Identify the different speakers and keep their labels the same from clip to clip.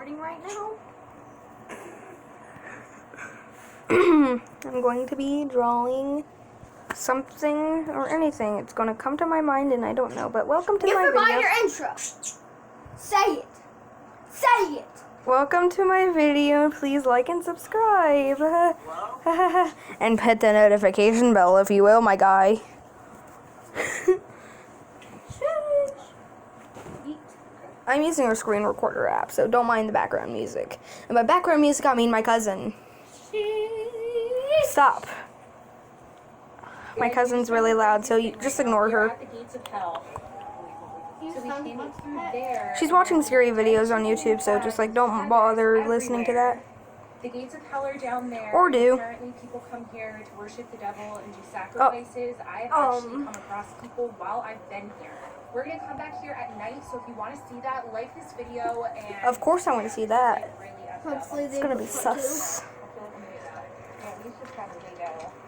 Speaker 1: recording right now.
Speaker 2: I'm going to be drawing something or anything. It's going to come to my mind and I don't know. But welcome to my video.
Speaker 1: Give your intro. Say it. Say it.
Speaker 2: Welcome to my video. Please like and subscribe. And hit the notification bell if you will, my guy. I'm using a screen recorder app, so don't mind the background music. And by background music, I mean my cousin. Stop. My cousin's really loud, so you just ignore her. She's watching scary videos on YouTube, so just like don't bother listening to that.
Speaker 3: The gates of hell are down there.
Speaker 2: Or do.
Speaker 3: Apparently people come here to worship the devil and do sacrifices. I've actually come across people while I've been here. We're going to come back here at night, so if you want to see that, like this video. And
Speaker 2: of course I want to see that.
Speaker 1: Hopefully
Speaker 2: It's going to be sus.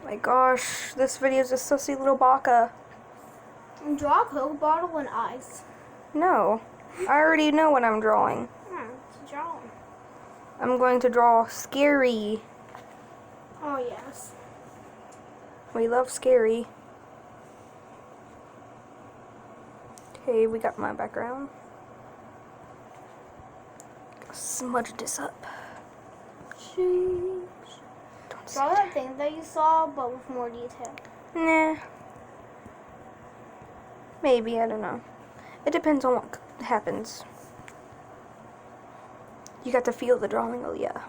Speaker 2: My gosh, this video is a sussy little baka.
Speaker 1: Draw a Coke bottle and ice.
Speaker 2: No, I already know what I'm drawing.
Speaker 1: Draw.
Speaker 2: I'm going to draw scary.
Speaker 1: Oh, yes.
Speaker 2: We love scary. Okay, we got my background. Smudge this up.
Speaker 1: Draw that thing that you saw, but with more detail.
Speaker 2: Nah. Maybe, I don't know. It depends on what happens. You got to feel the drawing, oh yeah.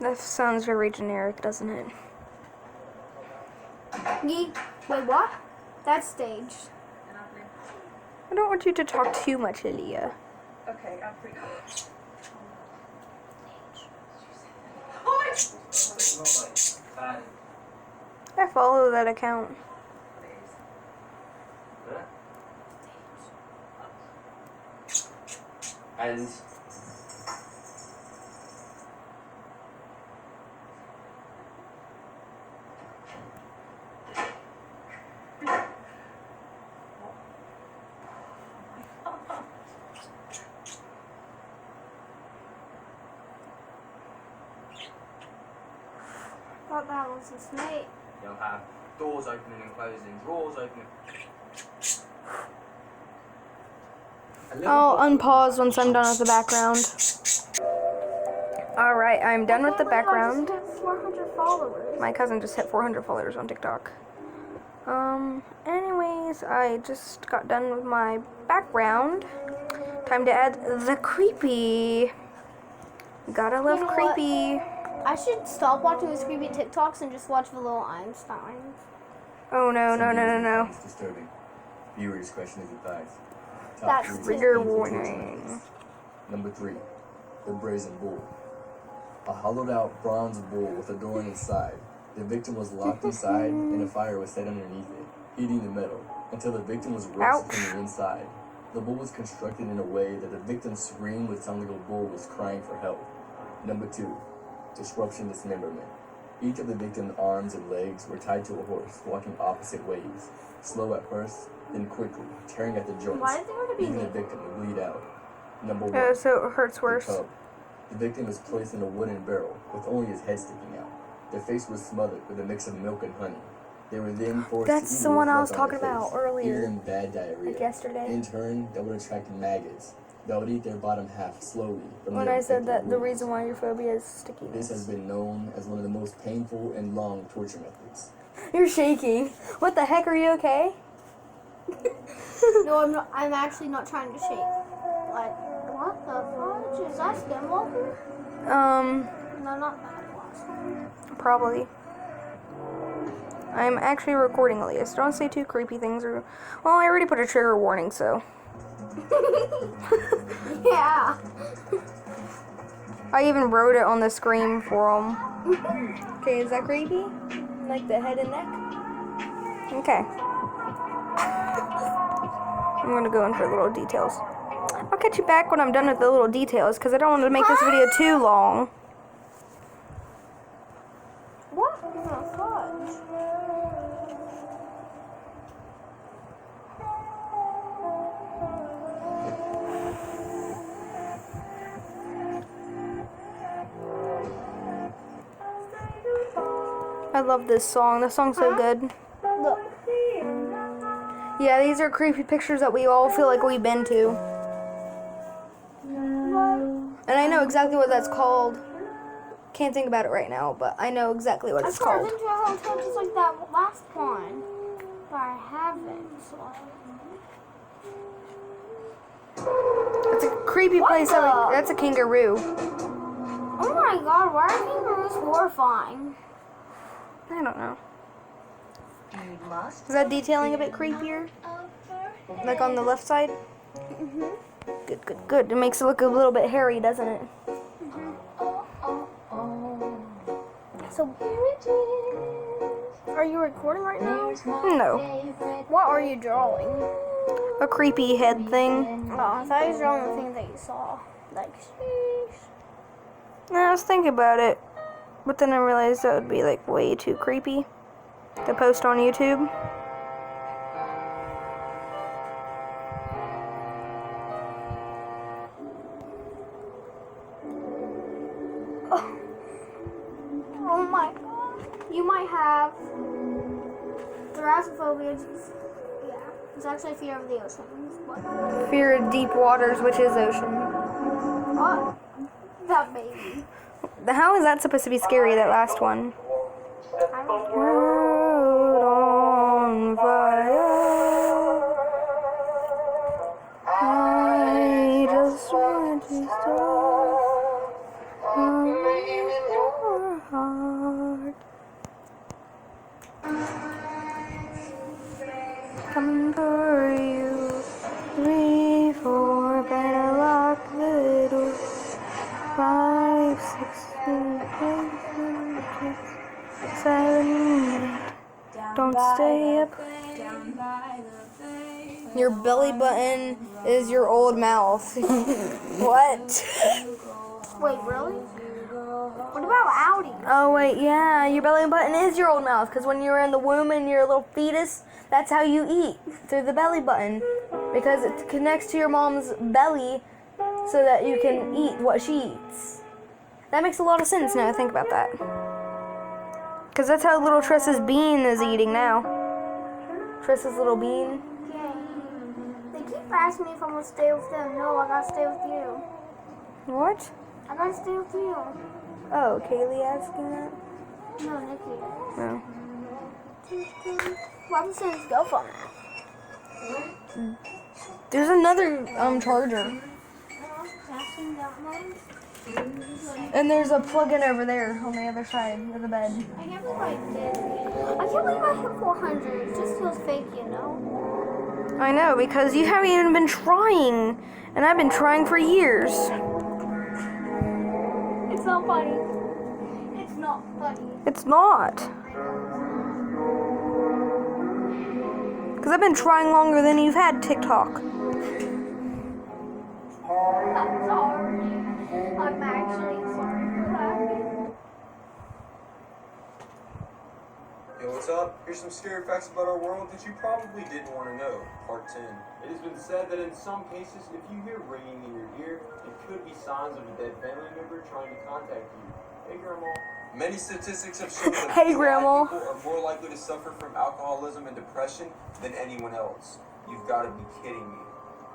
Speaker 2: That sounds very generic, doesn't it?
Speaker 1: Wait, what? That's staged.
Speaker 2: I don't want you to talk too much, Aaliyah.
Speaker 3: Okay, I'm free.
Speaker 2: I follow that account.
Speaker 4: And
Speaker 1: Thought that was a snake.
Speaker 4: you'll have doors opening and closing, drawers opening.
Speaker 2: I'll unpause once I'm done with the background. Alright, I'm done with the background.
Speaker 1: I just hit 400 followers.
Speaker 2: My cousin just hit 400 followers on TikTok. Anyways, I just got done with my background. Time to add the creepy. Gotta love
Speaker 1: You know
Speaker 2: creepy.
Speaker 1: I should stop watching these creepy TikToks and just watch the little Einsteins.
Speaker 2: Oh no, no, no, no, no.
Speaker 5: It's disturbing. Viewer discretion is advised.
Speaker 1: That's
Speaker 5: Top 3
Speaker 2: trigger
Speaker 5: things to
Speaker 2: warning.
Speaker 5: notice. Number 3, the brazen bull. A hollowed-out bronze bull with a door inside. The victim was locked inside, and a fire was set underneath it, heating the metal until the victim was roasted from the inside. The bull was constructed in a way that the victim's scream would sound like a bull was crying for help. Number 2, disruption dismemberment. Each of the victim's arms and legs were tied to a horse, walking opposite ways, slow at first, then quickly, tearing at the joints,
Speaker 1: Why did they want to be
Speaker 5: leaving the
Speaker 1: naked?
Speaker 5: victim to bleed out. Number 1,
Speaker 2: So it hurts
Speaker 5: the
Speaker 2: worse.
Speaker 5: cub. The victim was placed in a wooden barrel with only his head sticking out. Their face was smothered with a mix of milk and honey. They were then forced to
Speaker 2: That's
Speaker 5: eat
Speaker 2: the one I
Speaker 5: what
Speaker 2: was
Speaker 5: left on
Speaker 2: talking
Speaker 5: their
Speaker 2: about
Speaker 5: face,
Speaker 2: earlier.
Speaker 5: giving them bad diarrhea.
Speaker 2: Like yesterday.
Speaker 5: In turn, that would attract maggots that would eat their bottom half slowly. From
Speaker 2: When
Speaker 5: their
Speaker 2: I said
Speaker 5: infected
Speaker 2: that the
Speaker 5: wounds.
Speaker 2: reason why your phobia is
Speaker 5: This
Speaker 2: stickiness.
Speaker 5: has been known as one of the most painful and long torture methods.
Speaker 2: You're shaking. What the heck, are you okay?
Speaker 1: No, I'm not. I'm actually not trying to shake. Like, what the fudge? Is that Skinwalker? No, not that one.
Speaker 2: Probably. I'm actually recording, Elias. Don't say too creepy things or... Well, I already put a trigger warning, so...
Speaker 1: Yeah.
Speaker 2: I even wrote it on the screen for them. Okay, is that creepy? Like the head and neck? Okay. I'm gonna go in for little details. I'll catch you back when I'm done with the little details, because I don't want to make this video too long.
Speaker 1: What? Oh, fudge.
Speaker 2: I love this song. This song's so good.
Speaker 1: Look.
Speaker 2: Yeah, these are creepy pictures that we all feel like we've been to. And I know exactly what that's called. Can't think about it right now, but I know exactly what it's
Speaker 1: I've
Speaker 2: called.
Speaker 1: been to a hotel just like that last one. But I haven't. So.
Speaker 2: It's a creepy place. That's a kangaroo.
Speaker 1: Oh my god, why are kangaroos horrifying?
Speaker 2: I don't know. Is that detailing a bit creepier? Like on the left side? Good, good, good. It makes it look a little bit hairy, doesn't it?
Speaker 1: So, are you recording right now?
Speaker 2: No.
Speaker 1: What are you drawing?
Speaker 2: A creepy head thing.
Speaker 1: Oh, I thought you were drawing the thing that you saw. Like, sheesh.
Speaker 2: I was thinking about it, but then I realized that would be like way too creepy to post on YouTube.
Speaker 1: Oh my god. You might have thrassophobia. Yeah, it's actually fear of the oceans. But
Speaker 2: Fear of deep waters, which is ocean.
Speaker 1: what? That baby.
Speaker 2: How is that supposed to be scary, that last one?
Speaker 1: I don't know.
Speaker 2: World on fire. I just want to stop your heart. Coming for you. 3, 4, better lock the door. 5, 6, 7, 8. Don't stay up. Your belly button is your old mouth. What?
Speaker 1: Wait, really? What about Audi?
Speaker 2: Oh wait, yeah, your belly button is your old mouth, because when you were in the womb and you're a little fetus, that's how you eat, through the belly button, because it connects to your mom's belly so that you can eat what she eats. That makes a lot of sense now I think about that. Because that's how little Tressa's bean is eating now. Tressa's little bean.
Speaker 1: Okay. They keep asking me if I'm gonna stay with them. No, I gotta stay with you.
Speaker 2: What?
Speaker 1: I gotta stay with you.
Speaker 2: Oh, Kaylee asking that?
Speaker 1: No, Nikki.
Speaker 2: No.
Speaker 1: Why does it go from that?
Speaker 2: There's another charger.
Speaker 1: Passing that one?
Speaker 2: And there's a plug-in over there on the other side of the bed.
Speaker 1: I can't believe I did. I can't believe I hit 400. It just feels fake, you know?
Speaker 2: I know, because you haven't even been trying. And I've been trying for years.
Speaker 1: It's not funny. It's not funny.
Speaker 2: It's not. Because I've been trying longer than you've had TikTok.
Speaker 1: I'm sorry. I'm actually sorry for that.
Speaker 4: Yo, what's up? Here's some scary facts about our world that you probably didn't want to know. Part 10. It has been said that in some cases, if you hear ringing in your ear, it could be signs of a dead family member trying to contact you. Hey, Grandma. Many statistics have shown that
Speaker 2: Hey,
Speaker 4: Black
Speaker 2: Grandma.
Speaker 4: people are more likely to suffer from alcoholism and depression than anyone else. You've got to be kidding me.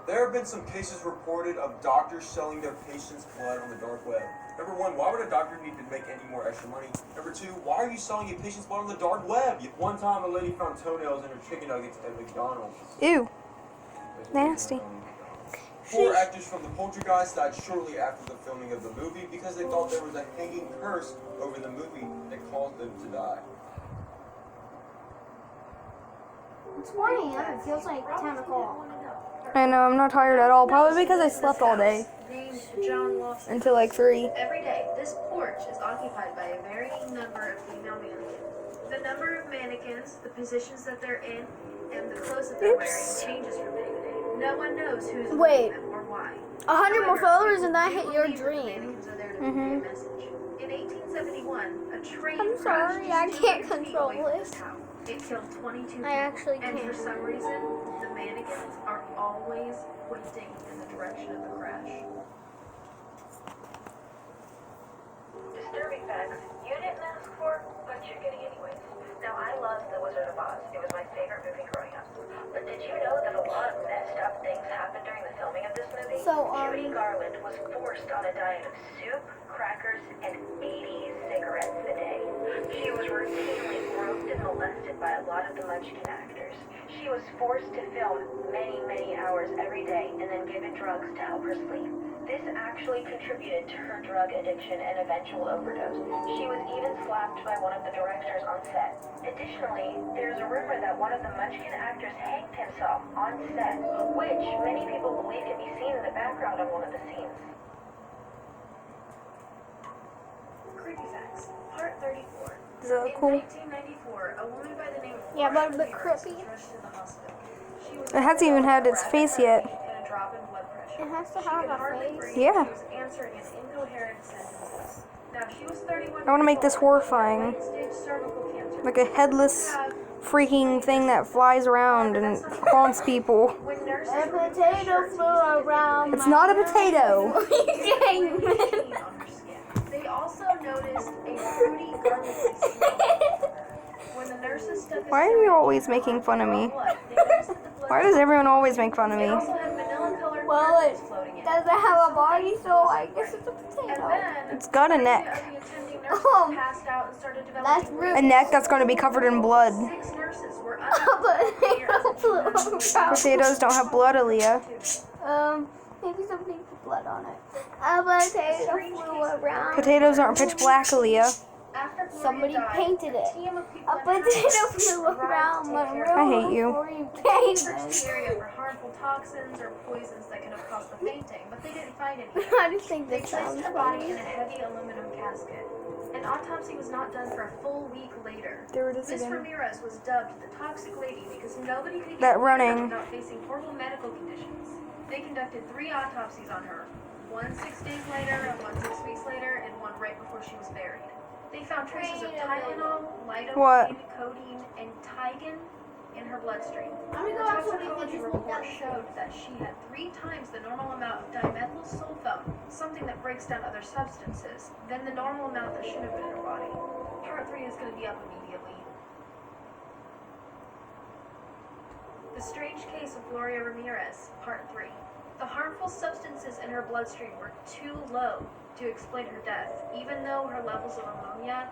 Speaker 4: There have been some cases reported of doctors selling their patients' blood on the dark web. Number 1, why would a doctor need to make any more extra money? Number 2, why are you selling your patient's blood on the dark web? One time, a lady found toenails in her chicken nuggets at McDonald's.
Speaker 2: Ew. Nasty.
Speaker 4: 4 actors from The Poltergeist died shortly after the filming of the movie because they thought there was a hanging curse over the movie that caused them to die.
Speaker 1: It's 1 a.m. It feels like 10 o'clock.
Speaker 2: I know, I'm not tired at all. Probably because I slept all day.
Speaker 6: Named John Lawson.
Speaker 2: Until like 3.
Speaker 6: Every day, this porch is occupied by a varying number of female mannequins. The number of mannequins, the positions that they're in, and the clothes that they're wearing changes from day to day. No one knows who's
Speaker 1: Wait.
Speaker 6: wearing them or why.
Speaker 1: 100 more
Speaker 6: However,
Speaker 1: followers and that
Speaker 6: people
Speaker 1: hit your
Speaker 6: believe that the
Speaker 1: dream.
Speaker 6: mannequins are there to convey a message. In 1871, a train
Speaker 1: I'm
Speaker 6: crashed
Speaker 1: sorry,
Speaker 6: just
Speaker 1: I
Speaker 6: 200
Speaker 1: can't
Speaker 6: feet
Speaker 1: control
Speaker 6: away from
Speaker 1: this.
Speaker 6: town. It killed 22 people.
Speaker 1: I actually
Speaker 6: And for
Speaker 1: can't.
Speaker 6: some reason, the mannequins are always pointing in the direction of the crash. Disturbing facts you didn't ask for, but you're getting anyways. filming of this movie,
Speaker 1: So,
Speaker 6: Judy Garland was forced on a diet of soup, crackers, and 80 cigarettes a day. She was routinely groped and molested by a lot of the Munchkin actors. She was forced to film many, many hours every day and then given drugs to help her sleep. This actually contributed to her drug addiction and eventual overdose. She was even slapped by one of the directors on set. Additionally, there's a rumor that one of the Munchkin actors hanged himself on set, which many people believe can be seen in the background of one of the scenes. Creepy Facts, Part 34.
Speaker 2: Is that
Speaker 6: In
Speaker 2: cool?
Speaker 6: 1994, a woman by the name of
Speaker 1: Yeah, but a bit
Speaker 6: Ramirez
Speaker 1: creepy.
Speaker 6: was rushed to the hospital. She was
Speaker 2: It hasn't even had its face yet.
Speaker 6: and a drop in blood pressure.
Speaker 1: It has to
Speaker 6: She
Speaker 1: have
Speaker 6: could
Speaker 1: a
Speaker 6: hardly
Speaker 1: face.
Speaker 6: breathe.
Speaker 2: Yeah.
Speaker 6: She was answering an incoherent sentences. Now she was 31.
Speaker 2: I wanna make this
Speaker 6: years old.
Speaker 2: horrifying.
Speaker 6: Late-stage cervical cancer.
Speaker 2: Like a headless freaking thing that flies around and haunts people.
Speaker 6: When nurses
Speaker 1: A
Speaker 6: removed the
Speaker 1: potato
Speaker 6: shirt to
Speaker 1: flew
Speaker 6: disable
Speaker 1: around.
Speaker 2: It's not a potato.
Speaker 1: What are you saying,
Speaker 6: on her skin. They also noticed a fruity garlicky smell. When the nurses stuck a
Speaker 2: Why are you
Speaker 6: syringe
Speaker 2: always
Speaker 6: in her
Speaker 2: making fun of me?
Speaker 6: blood, they noticed that the blood
Speaker 2: Why does everyone always make fun of
Speaker 6: It
Speaker 2: me?
Speaker 6: also had vanilla-colored
Speaker 1: Well,
Speaker 6: particles
Speaker 1: it
Speaker 6: floating in it.
Speaker 1: doesn't have a body, so I guess it's a
Speaker 6: And
Speaker 1: potato.
Speaker 6: then
Speaker 2: It's got a neck.
Speaker 6: three of the attending nurses passed out and started
Speaker 1: That's
Speaker 6: developing
Speaker 1: rude.
Speaker 2: A neck that's going to be covered in blood.
Speaker 6: 6 nurses were
Speaker 2: Potatoes don't have blood, Aaliyah.
Speaker 1: Maybe something with blood on it. A potato flew around.
Speaker 2: Potatoes aren't pitch black, Aaliyah.
Speaker 6: After Gloria
Speaker 1: Somebody
Speaker 6: died,
Speaker 1: painted it.
Speaker 6: a team of people
Speaker 1: A
Speaker 6: in
Speaker 1: potato
Speaker 6: Harvard
Speaker 1: flew
Speaker 6: arrived to
Speaker 1: around
Speaker 6: take
Speaker 1: my
Speaker 6: care
Speaker 1: room.
Speaker 6: of
Speaker 2: I hate you.
Speaker 1: before you
Speaker 6: They searched
Speaker 1: painted
Speaker 6: the area for harmful toxins or poisons that could have caused the fainting, but they didn't find any.
Speaker 1: it. I just think
Speaker 6: They
Speaker 1: this
Speaker 6: placed
Speaker 1: sounds
Speaker 6: her body in
Speaker 1: funny.
Speaker 6: a heavy aluminum casket. An autopsy was not done for a full week later.
Speaker 2: There it is
Speaker 6: Miss
Speaker 2: again.
Speaker 6: Ramirez was dubbed the Toxic Lady because nobody could
Speaker 2: That
Speaker 6: get her
Speaker 2: running.
Speaker 6: without facing horrible medical conditions. They conducted 3 autopsies on her, one 6 days later, and one 6 weeks later, and one right before she was buried. They found traces of Tylenol,
Speaker 2: What?
Speaker 6: lidocaine, codeine, and Tigan in her bloodstream.
Speaker 1: I'm gonna
Speaker 6: Her
Speaker 1: go out to
Speaker 6: toxicology
Speaker 1: the
Speaker 6: report showed that she had 3 times the normal amount of dimethylsulfone, something that breaks down other substances, than the normal amount that should have been in her body. Part 3 is going to be up immediately. The Strange Case of Gloria Ramirez, Part 3. The harmful substances in her bloodstream were too low to explain her death, even though her levels of ammonia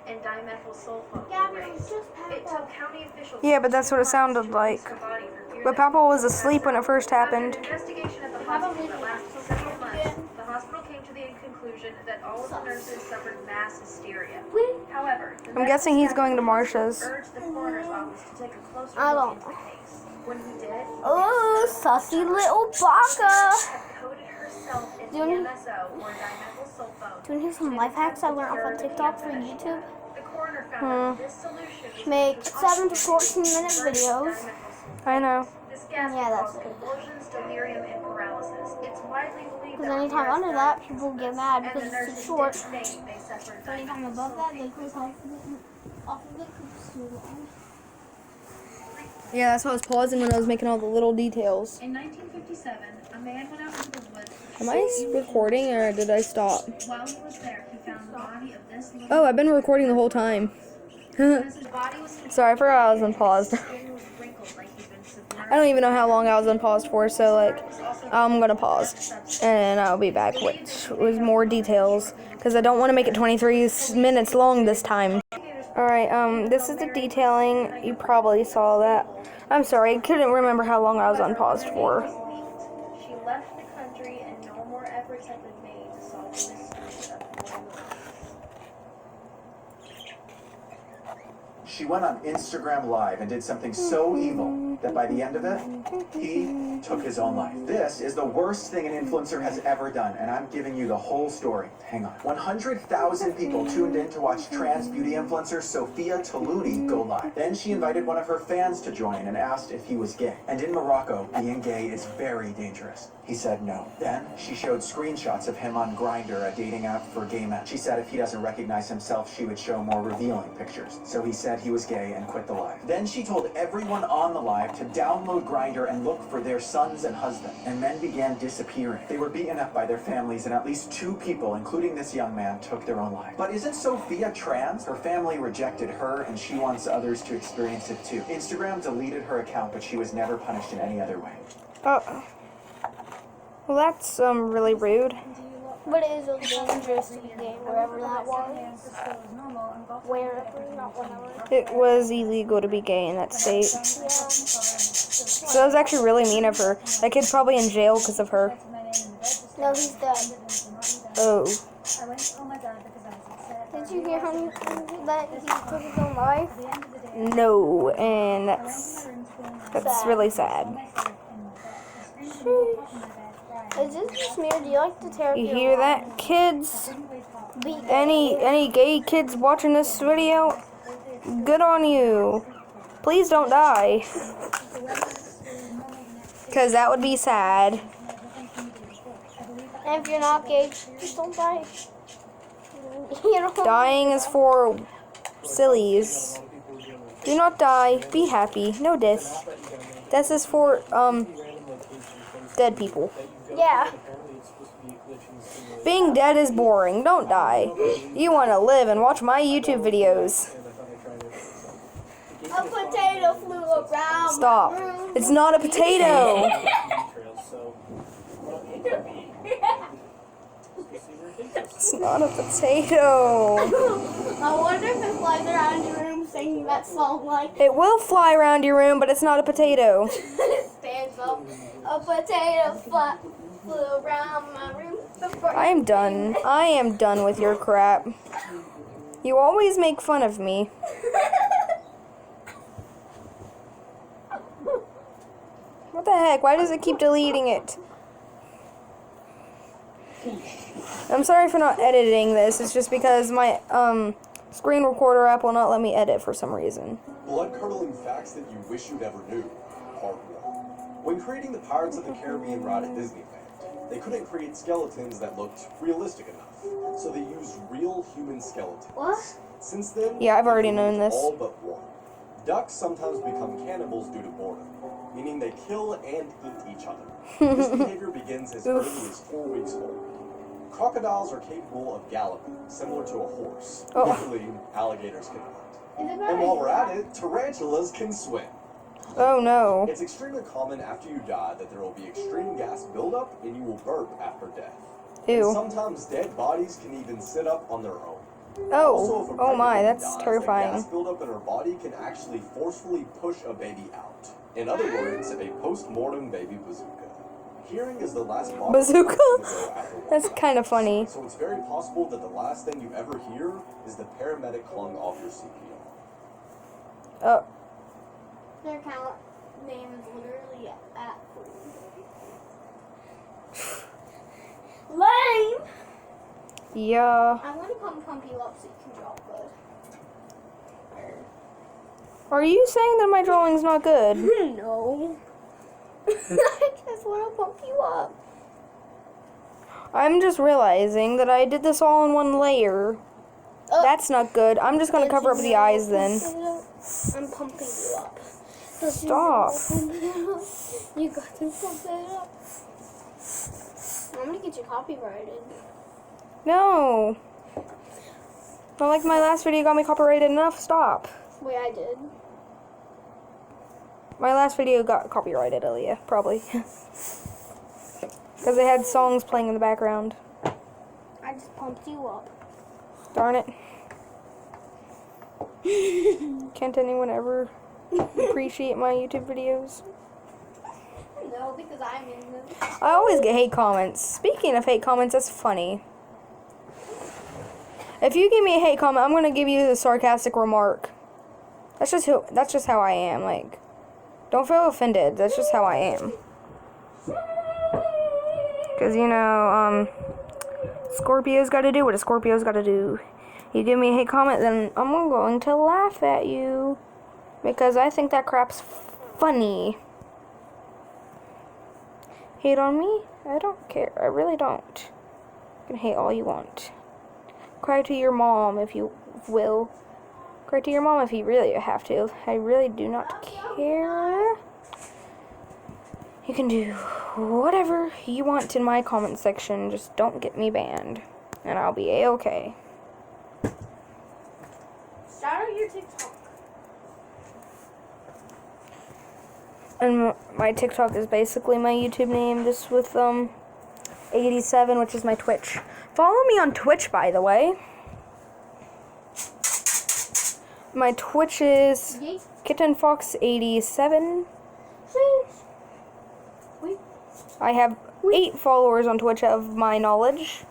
Speaker 6: and dimethylsulfone
Speaker 1: Gabby,
Speaker 6: were
Speaker 1: it was
Speaker 6: raised.
Speaker 1: just
Speaker 6: It
Speaker 1: Papa.
Speaker 6: took county officials
Speaker 2: Yeah, but that's what it
Speaker 6: 2 months
Speaker 2: sounded
Speaker 6: to
Speaker 2: like.
Speaker 6: release her body for fear
Speaker 2: But
Speaker 6: that
Speaker 2: Papa
Speaker 6: she
Speaker 2: was
Speaker 6: would
Speaker 2: asleep when it first happened.
Speaker 6: After an investigation at the
Speaker 1: Papa
Speaker 6: hospital that
Speaker 1: was
Speaker 6: lasted several months, the hospital came to the conclusion that all of the nurses suffered mass hysteria. However, the
Speaker 2: I'm guessing he's going to
Speaker 6: medical
Speaker 2: Marsha's.
Speaker 6: urged the coroner's office to take a closer
Speaker 1: I
Speaker 6: look
Speaker 1: don't
Speaker 6: into the case. When he did,
Speaker 1: Oh, sussy little baka.
Speaker 6: had coated herself in
Speaker 1: Doing-
Speaker 6: DMSO or dimethylsulfone.
Speaker 1: Do you want to hear some life hacks I learned off of TikTok for YouTube?
Speaker 6: The coroner found that this solution was
Speaker 1: Make
Speaker 6: going to
Speaker 1: 7 to 14
Speaker 6: also
Speaker 1: minute
Speaker 6: burn
Speaker 1: videos.
Speaker 6: dimethylsulfone.
Speaker 2: I know.
Speaker 6: This gas
Speaker 1: Yeah,
Speaker 6: can
Speaker 1: that's
Speaker 6: cause
Speaker 1: good.
Speaker 6: convulsions, delirium, and paralysis. It's widely believed
Speaker 1: Because
Speaker 6: that
Speaker 1: anytime
Speaker 6: Ramirez
Speaker 1: under
Speaker 6: died
Speaker 1: that,
Speaker 6: because
Speaker 1: people
Speaker 6: of
Speaker 1: get
Speaker 6: this,
Speaker 1: mad
Speaker 6: and
Speaker 1: because
Speaker 6: the
Speaker 1: it's too
Speaker 6: nurses
Speaker 1: short.
Speaker 6: did state they suffered
Speaker 1: Anytime above that, they close off of it because it's too long.
Speaker 2: Yeah, that's why I was pausing when I was making all the little details.
Speaker 6: In 1957, a man went out into the woods.
Speaker 2: Am I recording or did I stop?
Speaker 6: While he was there, he found the body of this little
Speaker 2: Oh, I've been recording the whole time.
Speaker 6: As his body was
Speaker 2: Sorry, I forgot I was unpaused.
Speaker 6: his skin was wrinkled like he'd been submerged.
Speaker 2: I don't even know how long I was unpaused for, so like, I'm gonna pause and I'll be back with more details because I don't want to make it 23 minutes long this time. Alright, this is the detailing. You probably saw that. I'm sorry, I couldn't remember how long I was unpaused for.
Speaker 6: She left the country and no more efforts have been made to solve the mystery of Gloria Ramirez.
Speaker 7: She went on Instagram Live and did something so evil that by the end of it, he took his own life. This is the worst thing an influencer has ever done, and I'm giving you the whole story. Hang on. 100,000 people tuned in to watch trans beauty influencer Sophia Tolouni go live. Then she invited one of her fans to join and asked if he was gay. And in Morocco, being gay is very dangerous. He said no. Then she showed screenshots of him on Grindr, a dating app for gay men. She said if he doesn't recognize himself, she would show more revealing pictures. So he said he was gay and quit the live. Then she told everyone on the live to download Grindr and look for their sons and husband. And men began disappearing. They were beaten up by their families, and at least 2 people, including this young man, took their own life. But isn't Sophia trans? Her family rejected her, and she wants others to experience it too. Instagram deleted her account, but she was never punished in any other way.
Speaker 2: Oh. Well, that's really rude.
Speaker 1: But it is really dangerous to be gay wherever that was. Wherever, not whenever.
Speaker 2: It was illegal to be gay in that state.
Speaker 1: Yeah.
Speaker 2: So that was actually really mean of her. That kid's probably in jail because of her.
Speaker 1: No, he's dead.
Speaker 2: Oh.
Speaker 1: Did you hear him that he took his own life?
Speaker 2: No, and that's really sad.
Speaker 1: Is this just me, or do you like to tear up
Speaker 2: You
Speaker 1: your
Speaker 2: hear
Speaker 1: wall?
Speaker 2: that, kids?
Speaker 1: Be gay.
Speaker 2: Any gay kids watching this video? Good on you. Please don't die. Because that would be sad.
Speaker 1: And if you're not gay, just don't die. You know?
Speaker 2: Dying is for sillies. Do not die. Be happy. No death. Death is for, dead people.
Speaker 1: Yeah.
Speaker 2: Being dead is boring. Don't die. You want to live and watch my YouTube videos.
Speaker 1: A potato flew around.
Speaker 2: Stop.
Speaker 1: my room.
Speaker 2: It's not a potato. It's not a potato.
Speaker 1: I wonder if it flies around your room singing that song like
Speaker 2: It will fly around your room, but it's not a potato.
Speaker 1: stands up. A potato flew around my room. Before
Speaker 2: I am done. I am done with your crap. You always make fun of me. What the heck? Why does it keep deleting it? I'm sorry for not editing this. It's just because my screen recorder app will not let me edit for some reason.
Speaker 4: Blood-curdling facts that you wish you never knew. Part 1. When creating the Pirates of the Caribbean ride at Disneyland, they couldn't create skeletons that looked realistic enough, so they used real human skeletons.
Speaker 1: What?
Speaker 4: Since then,
Speaker 2: Yeah, I've already
Speaker 4: they've
Speaker 2: known
Speaker 4: used
Speaker 2: this.
Speaker 4: all but one. Ducks sometimes become cannibals due to boredom, meaning they kill and eat each other. This behavior begins as early as 4 weeks old. Crocodiles are capable of galloping, similar to a horse.
Speaker 2: Oh.
Speaker 4: Luckily, alligators cannot.
Speaker 1: Is it
Speaker 4: And while we're at it, tarantulas can swim.
Speaker 2: Oh no.
Speaker 4: It's extremely common after you die that there will be extreme gas buildup and you will burp after death. And
Speaker 2: Ew.
Speaker 4: sometimes dead bodies can even sit up on their own. Also,
Speaker 2: Oh.
Speaker 4: if a
Speaker 2: Oh my,
Speaker 4: pregnant woman
Speaker 2: that's
Speaker 4: dies, the
Speaker 2: terrifying.
Speaker 4: gas buildup in her body can actually forcefully push a baby out. In other words, a post-mortem baby bazooka. Hearing is the last body
Speaker 2: Bazooka?
Speaker 4: to go after one
Speaker 2: That's
Speaker 4: dies.
Speaker 2: kind of funny.
Speaker 4: So it's very possible that the last thing you ever hear is the paramedic clung off your CPR.
Speaker 2: Oh.
Speaker 1: Their account name is literally at 3. Lame!
Speaker 2: Yeah.
Speaker 1: I'm gonna pump you up so you can draw good.
Speaker 2: Are you saying that my drawing's not good?
Speaker 1: No. I just wanna pump you up.
Speaker 2: I'm just realizing that I did this all in one layer.
Speaker 1: Oh.
Speaker 2: That's not good. I'm just gonna cover up the eyes then.
Speaker 1: I'm pumping you up.
Speaker 2: Stop.
Speaker 1: You got to pump it up. I'm gonna get you copyrighted.
Speaker 2: No. Not like my last video got me copyrighted enough. Stop.
Speaker 1: Wait, I did.
Speaker 2: My last video got copyrighted, Aaliyah. Probably. Because they had songs playing in the background.
Speaker 1: I just pumped you up.
Speaker 2: Darn it. Can't anyone ever appreciate my YouTube videos?
Speaker 1: No, because I'm in them.
Speaker 2: I always get hate comments. Speaking of hate comments, that's funny. If you give me a hate comment, I'm gonna give you the sarcastic remark. That's just how I am. Like, don't feel offended. That's just how I am. Cause Scorpio's got to do what a Scorpio's got to do. You give me a hate comment, then I'm going to laugh at you because I think that crap's funny. Hate on me? I don't care. I really don't. You can hate all you want. Cry to your mom if you will. Cry to your mom if you really have to. I really do not care. You can do whatever you want in my comment section. Just don't get me banned. And I'll be A-okay.
Speaker 1: Shout out your TikTok.
Speaker 2: And my TikTok is basically my YouTube name, just with KittenFox87, which is my Twitch. Follow me on Twitch, by the way. My Twitch is
Speaker 1: Yeet.
Speaker 2: KittenFox87.
Speaker 1: Sheesh. Wait.
Speaker 2: I have 8 followers on Twitch of my knowledge.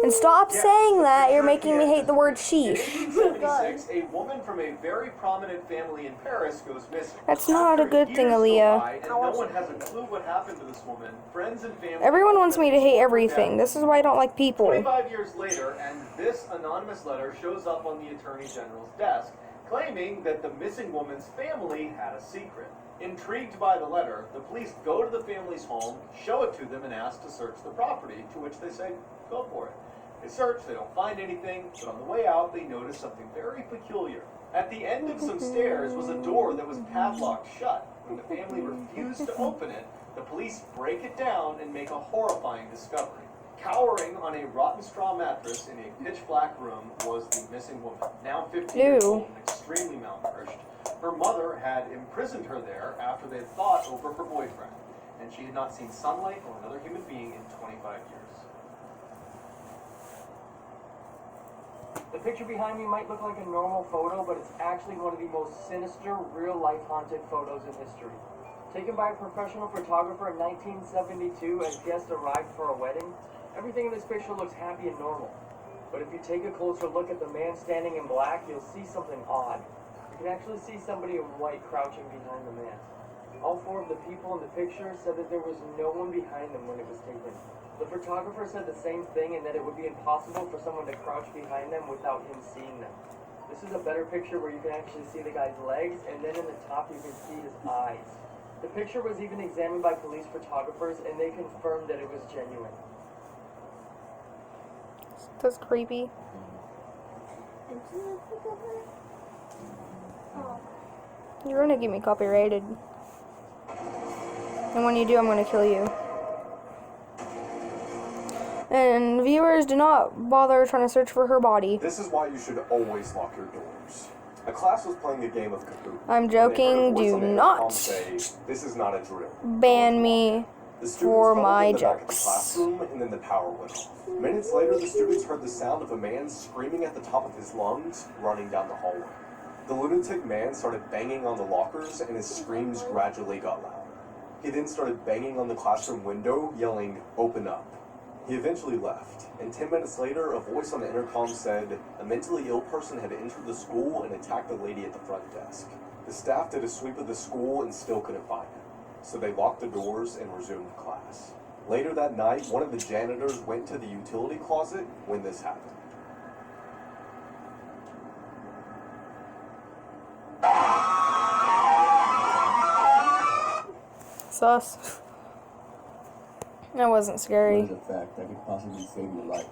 Speaker 2: And stop saying that. You're making me hate the word sheesh.
Speaker 8: In 1876, a woman from a very prominent family in Paris goes missing.
Speaker 2: That's not a good thing,
Speaker 8: Years go
Speaker 2: Aaliyah.
Speaker 8: by, and no one has a clue what happened to this woman. Friends and family.
Speaker 2: Everyone wants me to hate everything. This is why I don't like people.
Speaker 8: 25 years later, and this anonymous letter shows up on the Attorney General's desk, claiming that the missing woman's family had a secret. Intrigued by the letter, the police go to the family's home, show it to them, and ask to search the property, to which they say, go for it. They search, they don't find anything, but on the way out, they notice something very peculiar. At the end of some stairs was a door that was padlocked shut. When the family refused to open it, the police break it down and make a horrifying discovery. Cowering on a rotten straw mattress in a pitch-black room was the missing woman, now 50 years old and extremely malnourished. Her mother had imprisoned her there after they had fought over her boyfriend, and she had not seen sunlight or another human being in 25 years.
Speaker 9: The picture behind me might look like a normal photo, but it's actually one of the most sinister, real-life haunted photos in history. Taken by a professional photographer in 1972 as guests arrived for a wedding, everything in this picture looks happy and normal. But if you take a closer look at the man standing in black, you'll see something odd. You can actually see somebody in white crouching behind the man. All 4 of the people in the picture said that there was no one behind them when it was taken. The photographer said the same thing, and that it would be impossible for someone to crouch behind them without him seeing them. This is a better picture where you can actually see the guy's legs, and then in the top you can see his eyes. The picture was even examined by police photographers, and they confirmed that it was genuine.
Speaker 2: That's creepy. You're gonna get me copyrighted. And when you do, I'm gonna kill you. And viewers, do not bother trying to search for her body.
Speaker 4: This is why you should always lock your doors. A class was playing a game of Kahoot.
Speaker 2: I'm joking. Do not
Speaker 4: say, this is not a drill.
Speaker 2: ban me for my jokes.
Speaker 4: Classroom, and then the power went off. Minutes later, the students heard the sound of a man screaming at the top of his lungs, running down the hallway. The lunatic man started banging on the lockers, and his screams gradually got louder. He then started banging on the classroom window, yelling, "Open up." He eventually left, and 10 minutes later, a voice on the intercom said a mentally ill person had entered the school and attacked a lady at the front desk. The staff did a sweep of the school and still couldn't find him, so they locked the doors and resumed class. Later that night, one of the janitors went to the utility closet when this happened.
Speaker 2: Sus. That wasn't scary.
Speaker 5: What is a fact that could possibly save your life?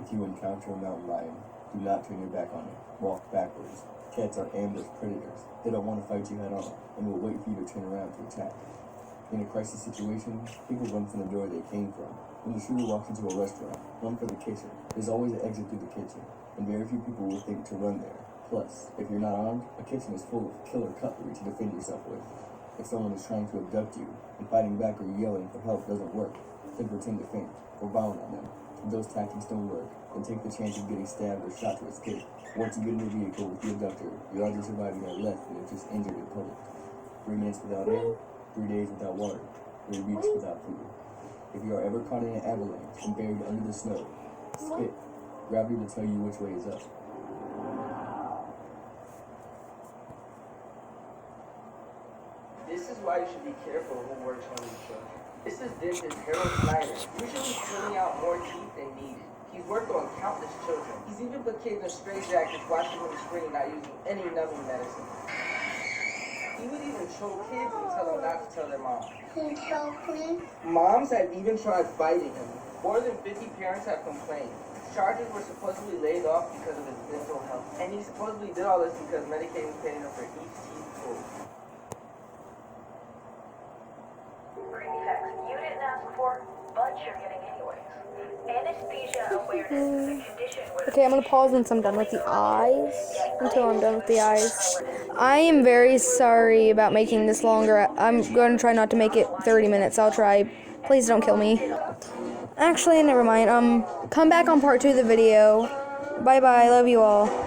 Speaker 5: If you encounter a mountain lion, do not turn your back on it. Walk backwards. Cats are ambush predators. They don't want to fight you head on, and will wait for you to turn around to attack. In a crisis situation, people run from the door they came from. When the shooter walks into a restaurant, run for the kitchen. There's always an exit through the kitchen, and very few people will think to run there. Plus, if you're not armed, a kitchen is full of killer cutlery to defend yourself with. If someone is trying to abduct you, and fighting back or yelling for help doesn't work, then pretend to faint, or bound on them. If those tactics don't work, then take the chance of getting stabbed or shot to escape. Once you get in the vehicle with the abductor, your odds of surviving are less than if just injured in public. 3 minutes without air, 3 days without water, 3 weeks without food. If you are ever caught in an avalanche and buried under the snow, spit. Gravity will tell you which way is up.
Speaker 9: This is why you should be careful who works on these shows. This is Harold Snyder, usually pulling out more teeth than needed. He's worked on countless children. He's even put kids in straitjackets watching on the screen, not using any numbing medicine. He would even choke kids and tell them not to tell their mom.
Speaker 1: He choked me.
Speaker 9: Moms have even tried fighting him. More than 50 parents have complained. Charges were supposedly laid off because of his mental health. And he supposedly did all this because Medicaid was paying him for each teeth pulled.
Speaker 6: Prefix, you didn't ask for, but you're getting anyways. Anesthesia awareness is a condition where
Speaker 2: Okay, I'm gonna pause once I'm done with the eyes. Until I'm done with the eyes. I am very sorry about making this longer. I'm going to try not to make it 30 minutes. I'll try Please don't kill me. Actually, never mind. Come back on part 2 of the video. Bye bye. Love you all.